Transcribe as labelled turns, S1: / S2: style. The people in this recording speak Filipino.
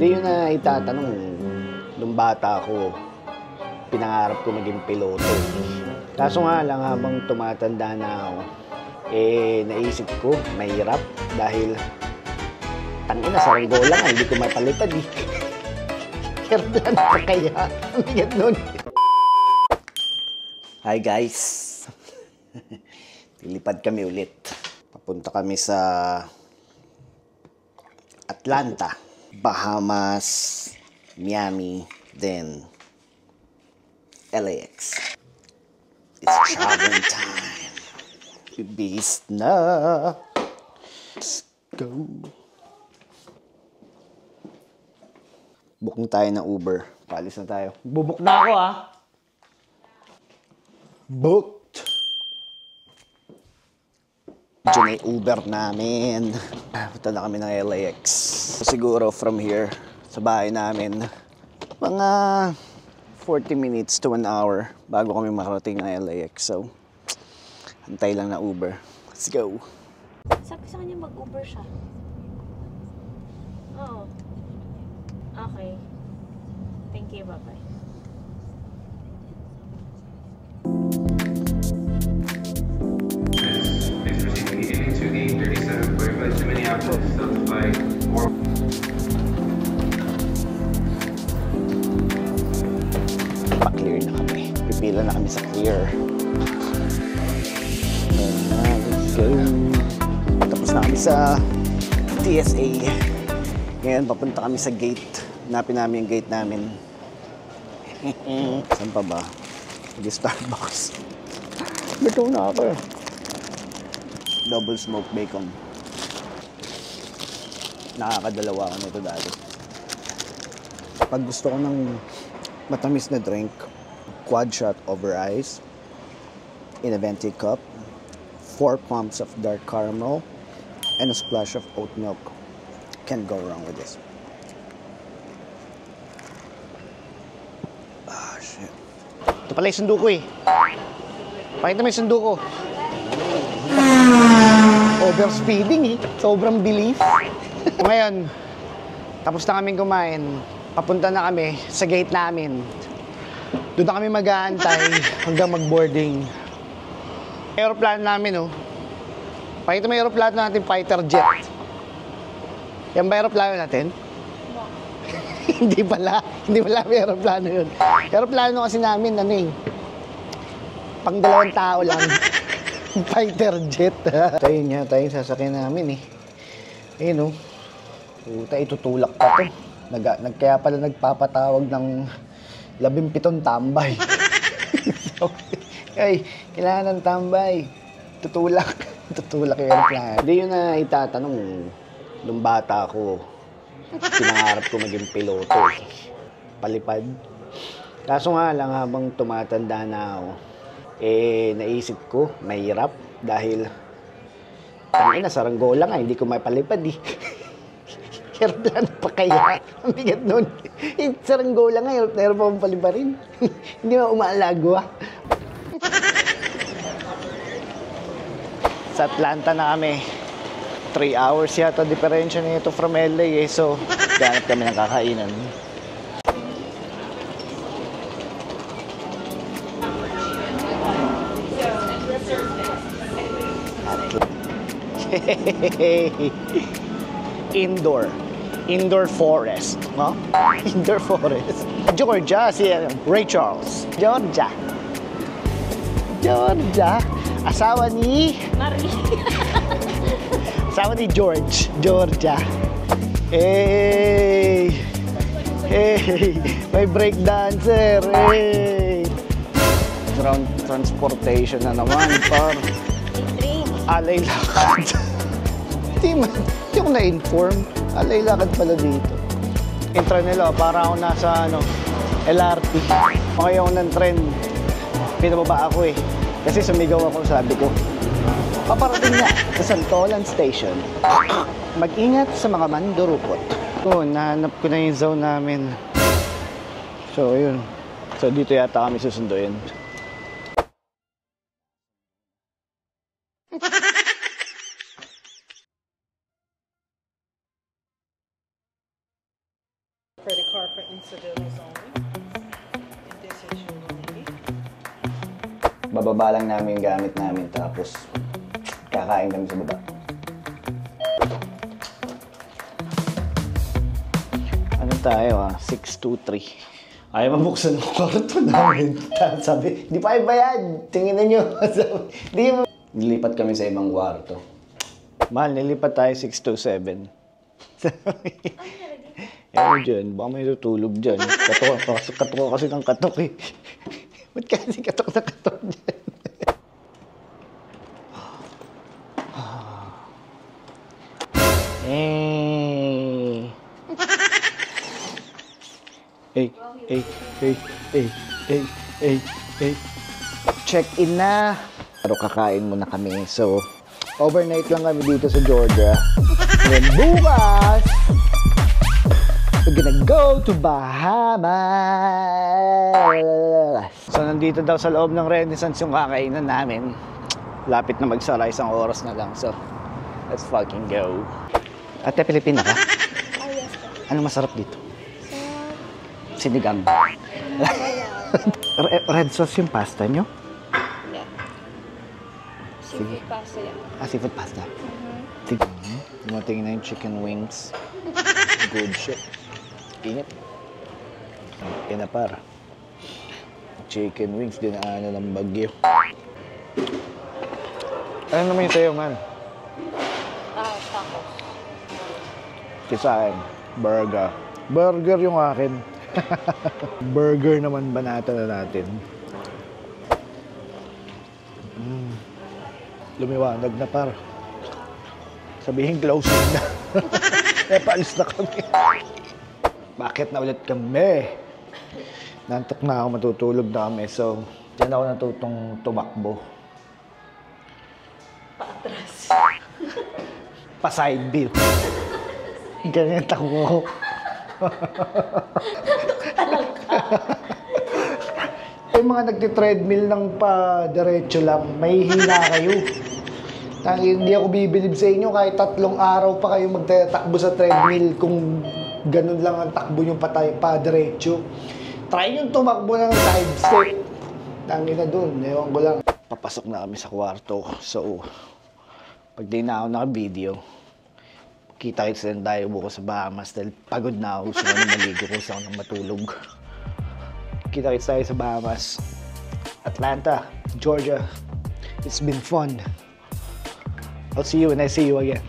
S1: Hindi yun na itatanong. Nung bata ako, pinangarap ko maging piloto. Kaso nga lang habang tumatanda na ako, naisip ko, mahirap dahil tangina, saranggola nga, hindi ko mapalipad eh. Airplane pa kaya? Ang bigat nun. Hi guys. Lilipad kami ulit. Papunta kami sa Atlanta, Bahamas, Miami, then LAX. It's traveling time. Beast na. Let's go. Book na tayo ng Uber. Palis na tayo.
S2: Bubuk na ako ah.
S1: Booked. Diyan ay Uber namin. Punta na kami ng LAX. Siguro from here, sa bahay namin, mga 40 minutes to 1 hour bago kami makarating ng LAX. So, antay lang na Uber. Let's go.
S3: Sabi sa kanya mag-Uber siya. Oo. Okay. Thank you, bye-bye.
S4: To the 3745 to Minneapolis, so flight 4.
S1: Pa-clear na kami. Pipila na kami sa clear. Let's go. Tapos na kami sa TSA. Ngayon, papunta kami sa gate. Hanapin namin yung gate namin. Saan pa ba? Hindi Starbucks. Bito na ako eh. Double smoked bacon. Nakakadalawa ako nito dati. Pag gusto ko ng matamis na drink, quad shot over ice, in a venti cup, 4 pumps of dark caramel, and a splash of oat milk. Can't go wrong with this. Ah, shit. Ito pala yung sundo ko eh. Pakita mo yung sundo ko. Overspeeding eh. Sobrang bilis. Ngayon, tapos na kaming kumain. Papunta na kami sa gate namin. Doon na kami mag-aantay hanggang mag-boarding. Aeroplano namin, oh. Pakita mo yung aeroplano natin, fighter jet. Yan ba aeroplano natin? Hindi pala. Hindi pala may aeroplano yun. Aeroplano kasi namin, ano eh. Pang 2 tao lang. Fighter jet. Tayo niya, tayo yung sasakyan namin eh. Ayun, oh. Puta, itutulak pa to. Kaya pala nagpapatawag ng 17 tambay. So, ay, kailangan ng tambay. Tutulak. Tutulak yung aeroplano. Hindi yun na itatanong. Nung bata ako, pinangarap ko maging piloto. Palipad. Kaso nga lang habang tumatanda na ako, naisip ko, mahirap. Dahil, tangina, saranggola nga, hindi ko mapalipad eh. Airplane pa kaya? Ang bigat nun. Saranggola nga, aeroplane pa mapalipa rin. Hindi mo umaalagwa. Sa Atlanta na kami. 3 hours yata diferensya nito from LA eh. So, ganap kami ng kakainan. Indoor forest, no? Indoor forest. Georgia, si Ray Charles. Georgia. Asawa ni
S3: Marie.
S1: Asawa ni George. Georgia. Hey! Hey! May break dancer. Hey! Ground transportation na naman, par. Alay lakad. Hindi ako na-inform. Alay lakad pala dito. Intra nila, para ako nasa LRT. Okay ako ng trend. Pinababa ako eh. Kasi sumigaw ako, sabi ko, paparating na sa Santolan Station. Mag-ingat sa mga mandurukot. Nahanap ko na yung zone namin. So, yun. So, dito yata kami susunduin.
S2: Credit card for incidentals only. And this is your money.
S1: Bababa lang namin yung gamit namin tapos kakain kami sa baba. Ano tayo 623. Ayaw mabuksan ng kwarto namin. Sabi, di pa bayad. Tingnan nyo. Sabi, di mo. Nilipat kami sa ibang kwarto. Mahal, nilipat tayo 627. Ewan dyan, baka may tutulog dyan. Katok kasi ng katok eh. Ba't kasi katok na katok dyan? Check-in na. Pero kakain muna kami. So, overnight lang kami dito sa Georgia. And bukas, we're gonna go to Bahamas. So, nandito daw sa loob ng Renaissance yung kakainan namin. Lapit na magsara, isang oras na lang. So, let's fucking go. Ate, Pilipina ka?
S3: Oh, yes, po.
S1: Ano masarap dito?
S3: So,
S1: Sinigang. Red sauce yung pasta nyo?
S3: yeah. Seafood pasta yan.
S1: Seafood pasta. Sige. Dumating na yung chicken wings. Good shit. Init. Kinapar. Chicken wings, dinaanan ng bagyo. Ano naman yung sa'yo, man?
S3: Tacos.
S1: Sa akin, burger. Burger yung akin. Burger naman banata na natin. Lumiwanag na par. Sabihin closing na. Eh, paalis na kami. Bakit na ulit kami? Nantok na ako, matutulog na kami. So, dyan ako natutong tumakbo.
S3: Paatras.
S1: Pa-side view. Ganyan takbo ko. Yung mga nagti-treadmill ng pa-diretso lang, may hina kayo. Hindi ako bibilib sa inyo kahit 3 araw pa kayo magtatakbo sa treadmill kung ganun lang ang takbo yung pa-diretso. Try nyo tumakbo ng side step. Tangi na dun, ewan ko lang. Papasok na kami sa kwarto. So, pag di na ako naka-video, kita-kits din tayo bukas sa Bahamas dahil pagod na ako. Gusto ko na maligo kung saan ako nang matulog. Kita-kits tayo sa Bahamas. Atlanta, Georgia. It's been fun. I'll see you when I see you again.